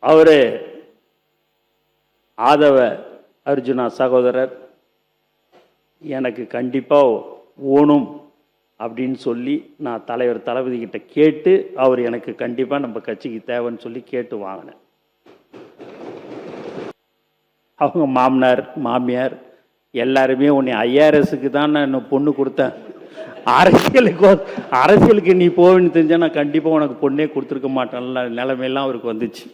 அவரு ஆதவ அர்ஜுனா சகோதரர் எனக்கு கண்டிப்பாக ஓணும் அப்படின்னு சொல்லி நான் தலைவர் தளபதி கிட்ட கேட்டு அவர் எனக்கு கண்டிப்பாக நம்ம கட்சிக்கு தேவைன்னு சொல்லி கேட்டு வாங்கினேன். அவங்க மாமனார் மாமியார் எல்லாருமே உன்னை ஐஆர்எஸ்க்கு தான் நான் பொண்ணு கொடுத்தேன், அரசியலுக்கு நீ போவேன்னு தெரிஞ்சா நான் கண்டிப்பாக உனக்கு பொண்ணே கொடுத்துருக்க மாட்டேன்ல நிலைமையெல்லாம் அவருக்கு வந்துச்சு.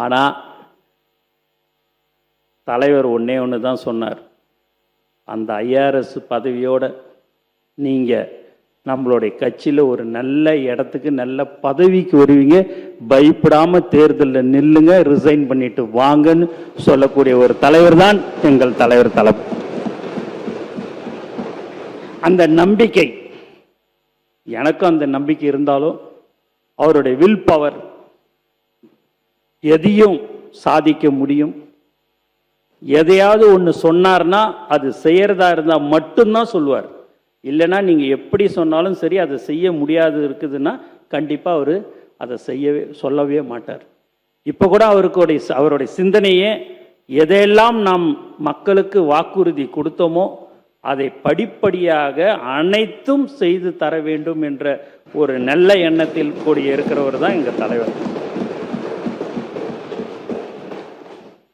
ஆனால் தலைவர் ஒன்று தான் சொன்னார், அந்த ஐஆர்எஸ் பதவியோட நீங்கள் நம்மளுடைய கட்சியில் ஒரு நல்ல இடத்துக்கு நல்ல பதவிக்கு வருவீங்க, பயப்படாமல் தேர்தலில் நில்லுங்க, ரிசைன் பண்ணிட்டு வாங்கன்னு சொல்லக்கூடிய ஒரு தலைவர் தான் எங்கள் தலைவர் தளபதி. அந்த நம்பிக்கை எனக்கும் அந்த நம்பிக்கை இருந்தாலும் அவருடைய வில் பவர், எதையும் சாதிக்க முடியும். எதையாவது ஒன்று சொன்னார்னா அது செய்யறதா இருந்தால் மட்டும்தான் சொல்லுவார். இல்லைன்னா நீங்கள் எப்படி சொன்னாலும் சரி அதை செய்ய முடியாது இருக்குதுன்னா கண்டிப்பாக அவர் அதை சொல்லவே மாட்டார். இப்போ கூட அவருடைய சிந்தனையே எதையெல்லாம் நாம் மக்களுக்கு வாக்குறுதி கொடுத்தோமோ அதை படிப்படியாக அனைத்தும் செய்து தர வேண்டும் என்ற ஒரு நல்ல எண்ணத்தில் கூடிய இருக்கிறவர் தான் எங்கள் தலைவர்.